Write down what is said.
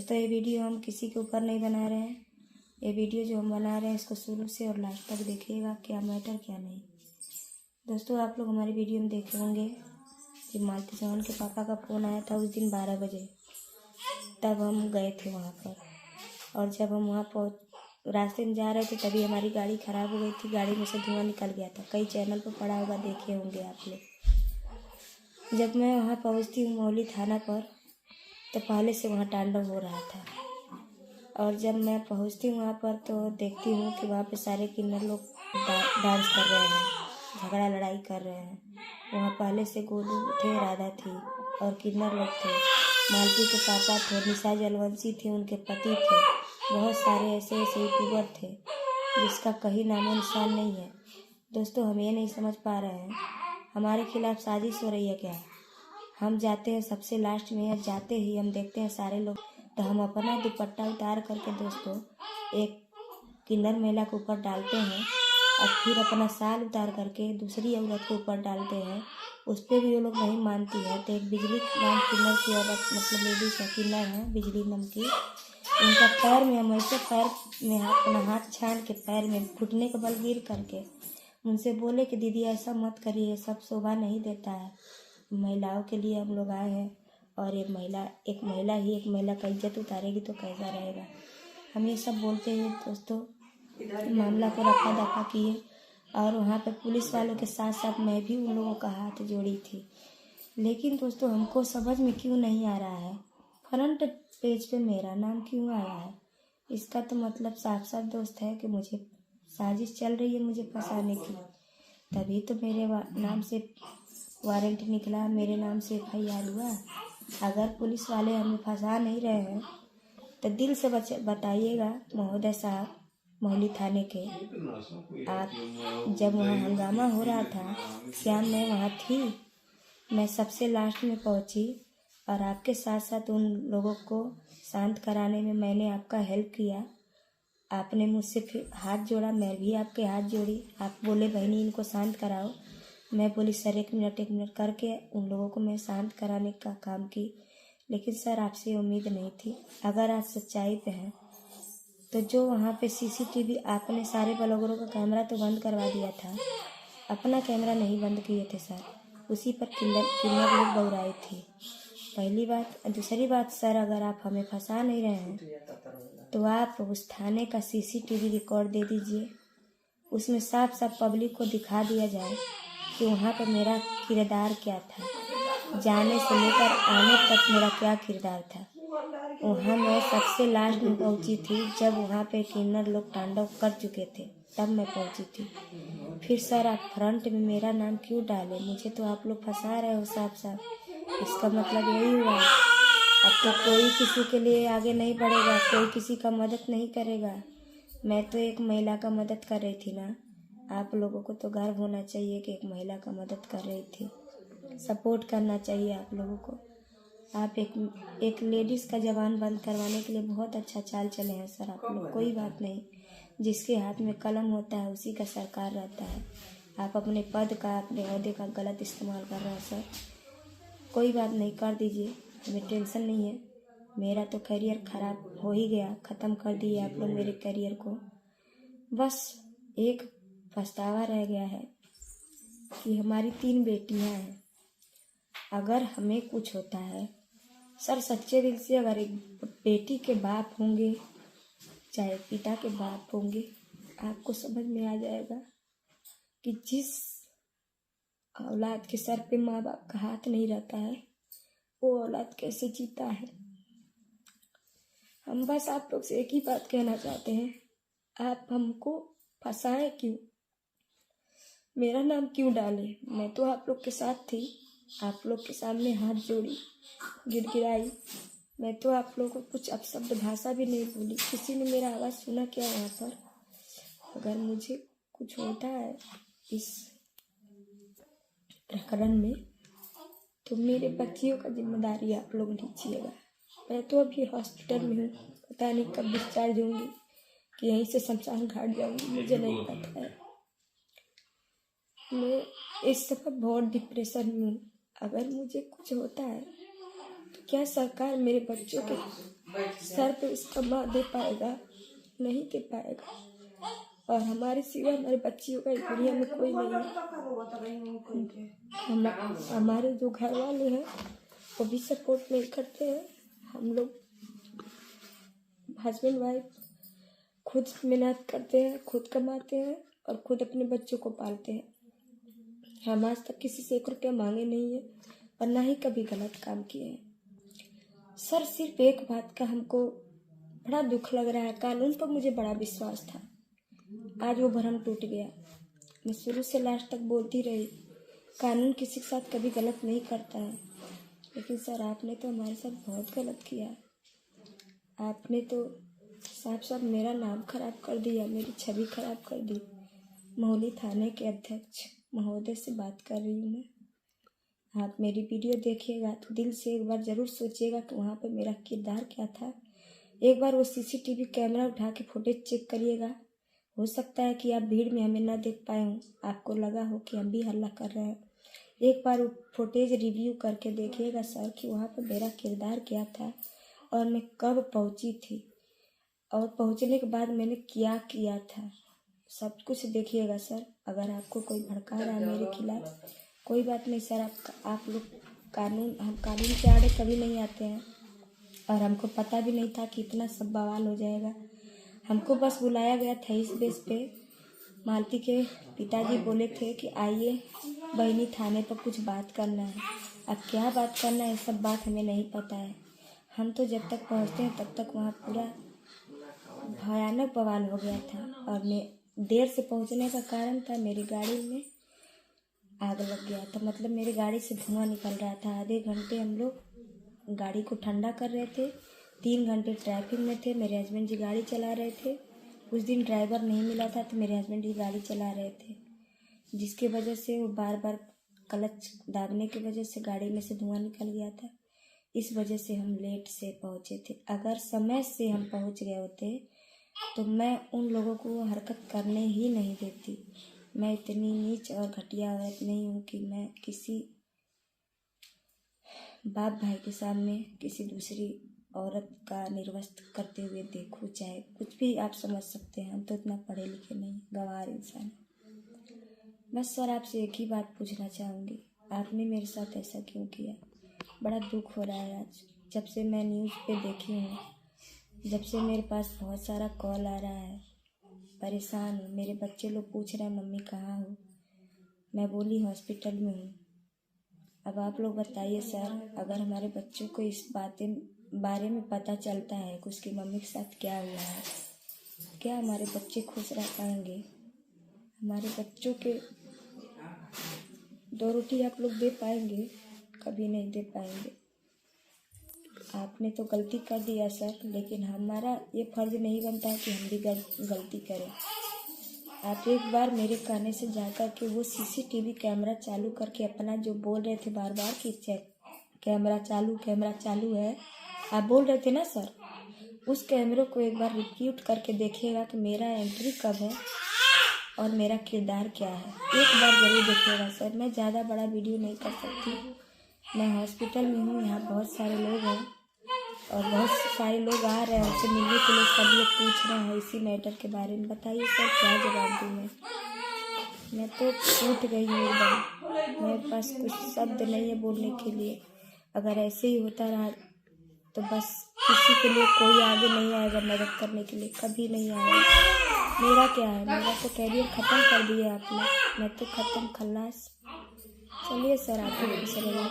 दोस्तों ये वीडियो हम किसी के ऊपर नहीं बना रहे हैं। ये वीडियो जो हम बना रहे हैं इसको शुरू से और लास्ट तक देखिएगा, क्या मैटर क्या नहीं। दोस्तों आप लोग हमारी वीडियो में देखे होंगे कि मालती चौहान के पापा का फ़ोन आया था उस दिन 12 बजे, तब हम गए थे वहाँ पर। और जब हम वहाँ रास्ते में जा रहे थे तभी हमारी गाड़ी ख़राब हो गई थी, गाड़ी में से धुआं निकल गया था। कई चैनल पर पड़ा होगा, देखे होंगे आप लोग। जब मैं वहाँ पहुँचती हूँ मौली थाना पर, तो पहले से वहाँ तांडव हो रहा था। और जब मैं पहुँचती हूँ वहाँ पर तो देखती हूँ कि वहाँ पे सारे किन्नर लोग डांस कर रहे हैं, झगड़ा लड़ाई कर रहे हैं। वहाँ पहले से गोलू थे, राधा थी और किन्नर लोग थे। मालती के पापा थे, निशा जलवंशी थी, उनके पति थे। बहुत सारे ऐसे ऐसे यूट्यूबर थे जिसका कहीं नामो निशान नहीं है। दोस्तों हम ये नहीं समझ पा रहे हैं हमारे खिलाफ साजिश हो रही है क्या। हम जाते हैं सबसे लास्ट में, और जाते ही हम देखते हैं सारे लोग, तो हम अपना दुपट्टा उतार करके दोस्तों एक किन्नर महिला के ऊपर डालते हैं और फिर अपना साल उतार करके दूसरी औरत के ऊपर डालते हैं। उस पर भी वो लोग नहीं मानती है, तो एक बिजली नाम किन्नर की औरत, मतलब लेडीज है, किन्नर है बिजली नाम की, उनका पैर में हम ऐसे पैर में अपना हाथ छान के पैर में घुटने के बल गिर करके उनसे बोले कि दीदी ऐसा मत करिए, सब शोभा नहीं देता है। महिलाओं के लिए हम लोग आए हैं और एक महिला ही एक महिला का इज्जत उतारेगी तो कैसा रहेगा। हम ये सब बोलते हुए दोस्तों मामला को रफा दफा किए, और वहाँ पर पुलिस वालों के साथ साथ मैं भी उन लोगों का हाथ जोड़ी थी। लेकिन दोस्तों हमको समझ में क्यों नहीं आ रहा है, फ्रंट पेज पे मेरा नाम क्यों आया है। इसका तो मतलब साफ साफ दोस्त है कि मुझे साजिश चल रही है मुझे फंसाने की। तभी तो मेरे नाम से वारंट निकला, मेरे नाम से FIR हुआ। अगर पुलिस वाले हमें फंसा नहीं रहे हैं तो दिल से बताइएगा महोदय साहब मौली थाने के, आप जब वहाँ हंगामा हो रहा था क्या मैं वहाँ थी? मैं सबसे लास्ट में पहुँची और आपके साथ साथ उन लोगों को शांत कराने में मैंने आपका हेल्प किया। आपने मुझसे फिर हाथ जोड़ा, मैं भी आपके हाथ जोड़ी। आप बोले बहनी इनको शांत कराओ। मैं बोली सर एक मिनट करके उन लोगों को मैं शांत कराने का काम की। लेकिन सर आपसे उम्मीद नहीं थी। अगर आज सच्चाई पे है तो जो वहाँ पे CCTV आपने सारे ब्लॉगरों का कैमरा तो बंद करवा दिया था, अपना कैमरा नहीं बंद किए थे सर, उसी पर किन्नर लोग बौराए थे। पहली बात। दूसरी बात सर, अगर आप हमें फंसा नहीं रहे हैं तो आप उस थाने का CCTV रिकॉर्ड दे दीजिए। उसमें साफ साफ पब्लिक को दिखा दिया जाए कि वहाँ पर मेरा किरदार क्या था, जाने से लेकर आने तक मेरा क्या किरदार था। वहाँ मैं सबसे लास्ट में पहुँची थी जब वहाँ पे किन्नर लोग तांडव कर चुके थे, तब मैं पहुँची थी। फिर सर आप फ्रंट में मेरा नाम क्यों डाले? मुझे तो आप लोग फंसा रहे हो साफ साफ। इसका मतलब यही हुआ अब तो कोई किसी के लिए आगे नहीं बढ़ेगा, कोई किसी का मदद नहीं करेगा। मैं तो एक महिला का मदद कर रही थी ना। आप लोगों को तो गर्व होना चाहिए कि एक महिला का मदद कर रही थी, सपोर्ट करना चाहिए आप लोगों को। आप एक लेडीज़ का जवान बंद करवाने के लिए बहुत अच्छा चाल चले हैं सर आप लोग। कोई बात नहीं, जिसके हाथ में कलम होता है उसी का सरकार रहता है। आप अपने पद का, अपने ओहदे का गलत इस्तेमाल कर रहे हैं सर। कोई बात नहीं, कर दीजिए, हमें टेंशन नहीं है। मेरा तो करियर ख़राब हो ही गया, ख़त्म कर दिए आप लोग मेरे करियर को। बस एक पछतावा रह गया है कि हमारी 3 बेटियां हैं। अगर हमें कुछ होता है सर, सच्चे दिल से अगर एक बेटी के बाप होंगे चाहे पिता के बाप होंगे, आपको समझ में आ जाएगा कि जिस औलाद के सर पे माँ बाप का हाथ नहीं रहता है वो औलाद कैसे जीता है। हम बस आप लोग से एक ही बात कहना चाहते हैं, आप हमको फंसाएं क्यों? मेरा नाम क्यों डाले? मैं तो आप लोग के साथ थी, आप लोग के सामने हाथ जोड़ी, गिड़गिड़ाई। मैं तो आप लोगों को कुछ अपशब्द भाषा भी नहीं बोली। किसी ने मेरा आवाज़ सुना क्या वहाँ पर? अगर मुझे कुछ होता है इस प्रकरण में तो मेरे बच्चियों का जिम्मेदारी आप लोग लीजिएगा। मैं तो अभी हॉस्पिटल में हूँ, पता नहीं कब डिस्चार्ज होंगी कि यहीं से शमशान घाट जाऊँगी, मुझे नहीं पता है। मैं इस समय बहुत डिप्रेशन में हूँ। अगर मुझे कुछ होता है तो क्या सरकार मेरे बच्चों के सर तो इसका माँ दे पाएगा, नहीं दे पाएगा। और हमारे सिवा हमारे बच्चियों का इस दुनिया में कोई नहीं है। हमारे जो घर वाले हैं वो भी सपोर्ट नहीं करते हैं। हम लोग हस्बैंड वाइफ खुद मेहनत करते हैं, खुद कमाते हैं और खुद अपने बच्चों को पालते हैं। हम आज तक किसी से 1 रुपया मांगे नहीं है और ना ही कभी गलत काम किए हैं। सर सिर्फ एक बात का हमको बड़ा दुख लग रहा है, कानून पर मुझे बड़ा विश्वास था, आज वो भरम टूट गया। मैं शुरू से लास्ट तक बोलती रही, कानून किसी के साथ कभी गलत नहीं करता है, लेकिन सर आपने तो हमारे साथ बहुत गलत किया। आपने तो साफ साफ मेरा नाम खराब कर दिया, मेरी छवि खराब कर दी। मोहली थाने के अध्यक्ष महोदय से बात कर रही हूँ मैं। आप मेरी वीडियो देखिएगा तो दिल से एक बार ज़रूर सोचिएगा कि वहाँ पे मेरा किरदार क्या था। एक बार वो CCTV कैमरा उठा के फुटेज चेक करिएगा। हो सकता है कि आप भीड़ में हमें ना देख पाए हों, आपको लगा हो कि हम भी हल्ला कर रहे हैं। एक बार वो फुटेज रिव्यू करके देखिएगा सर कि वहाँ पर मेरा किरदार क्या था और मैं कब पहुँची थी और पहुँचने के बाद मैंने क्या किया था, सब कुछ देखिएगा सर। अगर आपको कोई भड़का रहा है मेरे खिलाफ, कोई बात नहीं सर, आप लोग हम कानून के आड़े कभी नहीं आते हैं और हमको पता भी नहीं था कि इतना सब बवाल हो जाएगा। हमको बस बुलाया गया था इस बेस पे, मालती के पिताजी बोले थे कि आइए बहनी थाने पर कुछ बात करना है। अब क्या बात करना है सब बात हमें नहीं पता है। हम तो जब तक पहुँचते हैं तब तक वहाँ पूरा भयानक बवाल हो गया था और मैं देर से पहुँचने का कारण था मेरी गाड़ी में आग लग गया था। मतलब मेरी गाड़ी से धुआं निकल रहा था। आधे घंटे हम लोग गाड़ी को ठंडा कर रहे थे, 3 घंटे ट्रैफिक में थे। मेरे हस्बैंड जी गाड़ी चला रहे थे। उस दिन ड्राइवर नहीं मिला था तो मेरे हस्बैंड जी गाड़ी चला रहे थे, जिसकी वजह से वो बार बार क्लच दाबने की वजह से गाड़ी में से धुआं निकल गया था। इस वजह से हम लेट से पहुँचे थे। अगर समय से हम पहुँच गए होते तो मैं उन लोगों को हरकत करने ही नहीं देती। मैं इतनी नीच और घटिया औरत नहीं हूँ कि मैं किसी बाप भाई के सामने किसी दूसरी औरत का निर्वस्त्र करते हुए देखूँ। चाहे कुछ भी आप समझ सकते हैं, हम तो इतना पढ़े लिखे नहीं, गंवार इंसान। बस सर आपसे एक ही बात पूछना चाहूँगी, आपने मेरे साथ ऐसा क्यों किया? बड़ा दुख हो रहा है आज, जब से मैं न्यूज़ पे देखी हूँ, जब से मेरे पास बहुत सारा कॉल आ रहा है। परेशान हूँ। मेरे बच्चे लोग पूछ रहे हैं मम्मी कहाँ हो? मैं बोली हॉस्पिटल में हूँ। अब आप लोग बताइए सर, अगर हमारे बच्चों को इस बारे में पता चलता है कि उसकी मम्मी के साथ क्या हुआ है, क्या हमारे बच्चे खुश रह पाएंगे? हमारे बच्चों के 2 रोटी आप लोग दे पाएंगे? कभी नहीं दे पाएंगे। आपने तो गलती कर दिया सर, लेकिन हमारा ये फर्ज नहीं बनता है कि हम भी गलती करें। आप एक बार मेरे कहने से जाकर के वो CCTV कैमरा चालू करके अपना जो बोल रहे थे बार बार कि चेक कैमरा चालू है, आप बोल रहे थे ना सर, उस कैमरे को एक बार रिपीट करके देखिएगा कि मेरा एंट्री कब है और मेरा किरदार क्या है। एक बार ज़रूर देखिएगा सर। मैं ज़्यादा बड़ा वीडियो नहीं कर सकती, मैं हॉस्पिटल में हूँ, यहाँ बहुत सारे लोग हैं और बहुत सारे लोग आ रहे हैं उनसे मिलने के लिए। सब लोग पूछ रहे हैं इसी मैटर के बारे में। बताइए सर क्या जवाब दूँ मैं तो टूट गई हूँ एकदम। मेरे पास कुछ शब्द नहीं है बोलने के लिए। अगर ऐसे ही होता रहा तो बस किसी के लिए कोई आगे नहीं आएगा मदद करने के लिए, कभी नहीं आएगा। मेरा क्या है, मेरा तो कैरियर ख़त्म कर दिया आपने। मैं तो ख़त्म खल्लास। चलिए सर आप ही खुश रहिए।